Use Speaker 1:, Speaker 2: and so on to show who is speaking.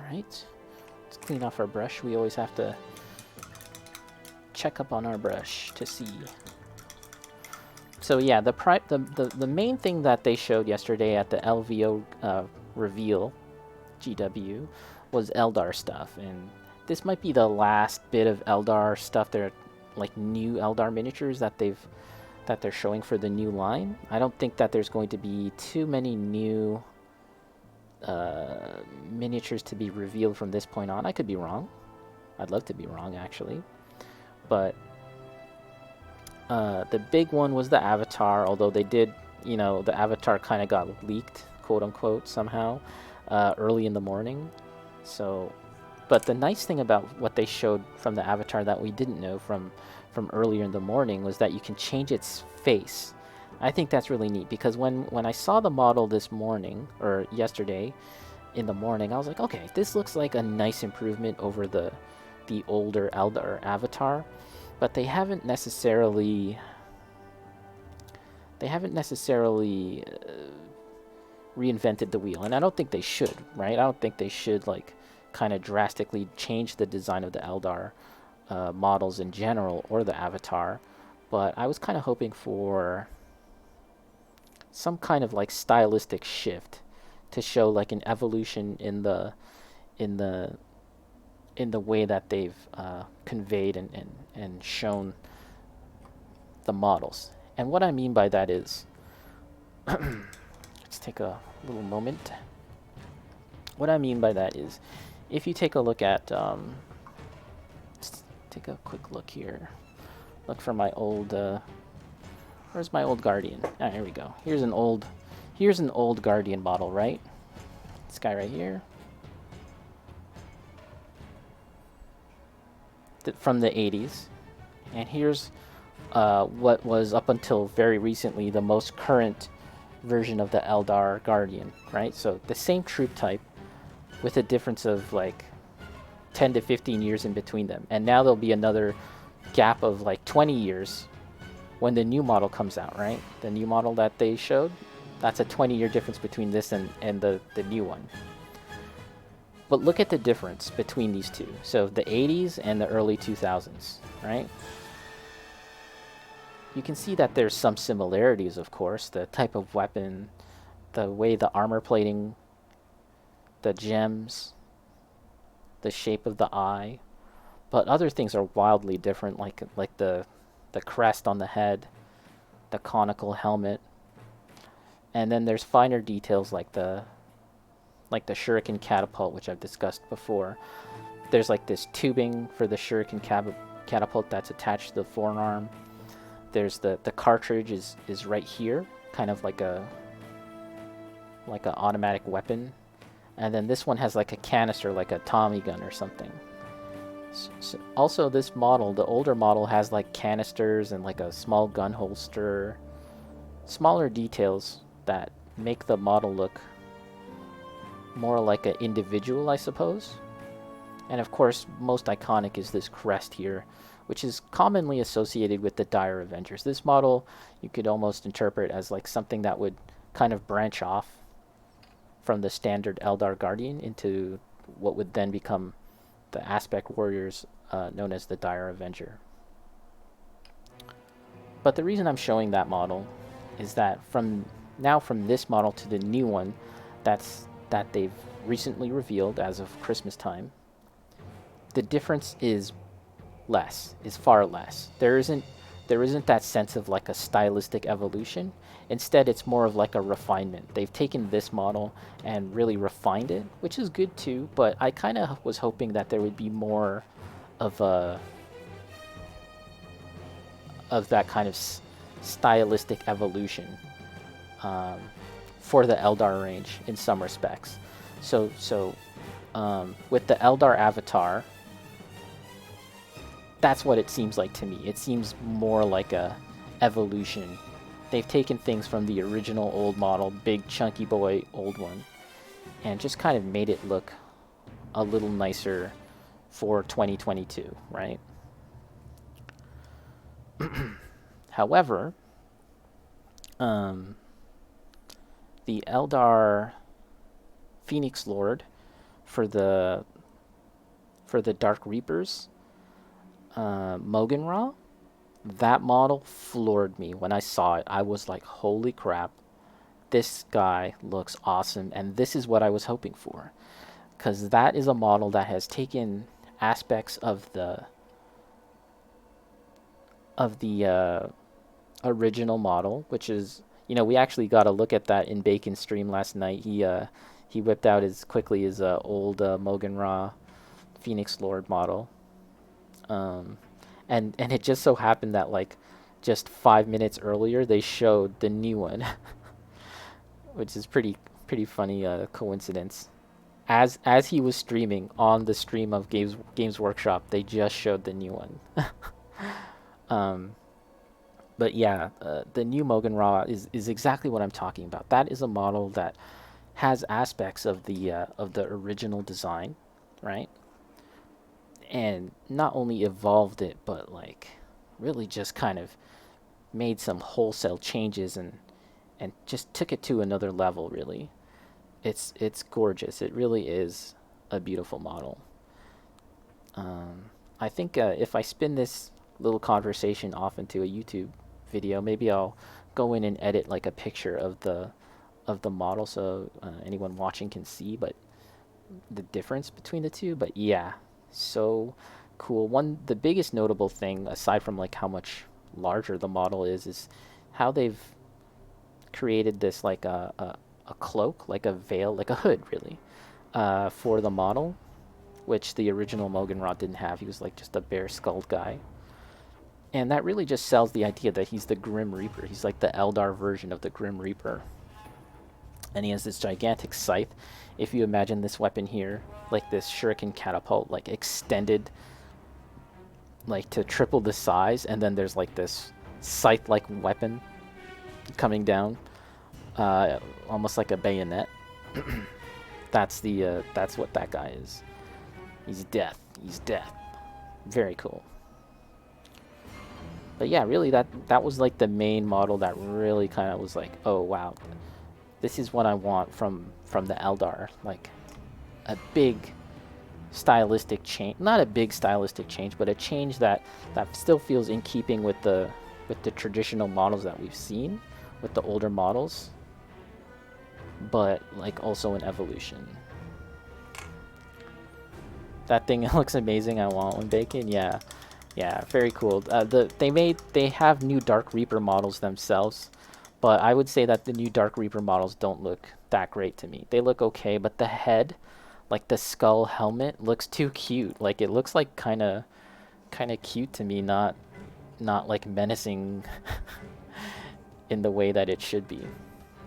Speaker 1: Alright, let's clean off our brush. We always have to check up on our brush to see. So yeah, the main thing that they showed yesterday at the LVO reveal, GW, was Eldar stuff, and this might be the last bit of Eldar stuff. They're like new Eldar miniatures that they're showing for the new line. I don't think that there's going to be too many new miniatures to be revealed from this point on. I could be wrong. I'd love to be wrong, actually. But the big one was the Avatar, although they did, you know, the Avatar kind of got leaked, quote unquote, somehow, early in the morning. So, but the nice thing about what they showed from the Avatar that we didn't know from earlier in the morning was that you can change its face. I think that's really neat, because when I saw the model this morning, or yesterday in the morning, I was like, okay, this looks like a nice improvement over the older Eldar Avatar, but they haven't necessarily reinvented the wheel, and I don't think they should, right? I don't think they should like kind of drastically change the design of the Eldar models in general, or the Avatar, but I was kind of hoping for some kind of like stylistic shift to show like an evolution in the way that they've conveyed and shown the models. And what I mean by that is, let's take a little moment. What I mean by that is, if you take a look at, let's take a quick look here. Look for my old, where's my old Guardian? Ah, here we go. Here's an old Guardian model, right? This guy right here. From the 80s. And here's what was, up until very recently, the most current version of the Eldar Guardian, right? So the same troop type, with a difference of like 10 to 15 years in between them. And now there'll be another gap of like 20 years when the new model comes out, right? The new model that they showed, that's a 20-year difference between this and the new one. But look at the difference between these two. So the 80s and the early 2000s, right? You can see that there's some similarities, of course. The type of weapon, the way the armor plating, the gems, the shape of the eye. But other things are wildly different, like the crest on the head, the conical helmet. And then there's finer details like the shuriken catapult, which I've discussed before. There's like this tubing for the shuriken catapult that's attached to the forearm. There's the cartridge is right here, kind of like an automatic weapon. And then this one has like a canister, like a Tommy gun or something. So also, this model, the older model, has like canisters and like a small gun holster. Smaller details that make the model look more like an individual, I suppose. And of course, most iconic is this crest here, which is commonly associated with the Dire Avengers. This model you could almost interpret as like something that would kind of branch off from the standard Eldar Guardian into what would then become the Aspect Warriors, known as the Dire Avenger. But the reason I'm showing that model is that from this model to the new one that they've recently revealed as of Christmas time, the difference is far less. There isn't that sense of like a stylistic evolution. Instead, it's more of like a refinement. They've taken this model and really refined it, which is good too, but I kind of was hoping that there would be more of that kind of stylistic evolution for the Eldar range in some respects. So with the Eldar Avatar, that's what it seems like to me. It seems more like a evolution. They've taken things from the original old model, big chunky boy old one, and just kind of made it look a little nicer for 2022, right? However, the Eldar Phoenix Lord for the Dark Reapers, Mogan Raw. That model floored me when I saw it. I was like, holy crap, this guy looks awesome, and this is what I was hoping for. Because that is a model that has taken aspects of the original model, which is, we actually got a look at that in Bacon's stream last night. He whipped out his old Mogan Ra Phoenix Lord model. And it just so happened that like just 5 minutes earlier they showed the new one, which is pretty funny coincidence. As he was streaming on the stream of Games Workshop, they just showed the new one. But yeah, the new Mogan Ra is exactly what I'm talking about. That is a model that has aspects of the original design, right? And not only evolved it, but like really just kind of made some wholesale changes and just took it to another level. Really, it's gorgeous. It really is a beautiful model. I think if I spin this little conversation off into a YouTube video, maybe I'll go in and edit like a picture of the model so anyone watching can see, but the difference between the two. But yeah, so cool. The biggest notable thing, aside from like how much larger the model is how they've created this like a cloak, like a veil, like a hood really, for the model, which the original Mogan Ra didn't have. He was like just a bare skulled guy. And that really just sells the idea that he's the Grim Reaper. He's like the Eldar version of the Grim Reaper. And he has this gigantic scythe. If you imagine this weapon here, like this shuriken catapult, like extended like to triple the size, and then there's like this scythe-like weapon coming down, almost like a bayonet. That's what that guy is. He's death. He's death. Very cool. But yeah, really that was like the main model that really kind of was like, oh wow, this is what I want from the Eldar. Like a big stylistic change, not a big stylistic change, but a change that still feels in keeping with the traditional models that we've seen with the older models, but like also an evolution. That thing looks amazing. I want one, Bacon. Yeah, very cool. They have new Dark Reaper models themselves, but I would say that the new Dark Reaper models don't look that great to me. They look okay, but the head, like the skull helmet, looks too cute. Like it looks like kind of cute to me, not like menacing in the way that it should be.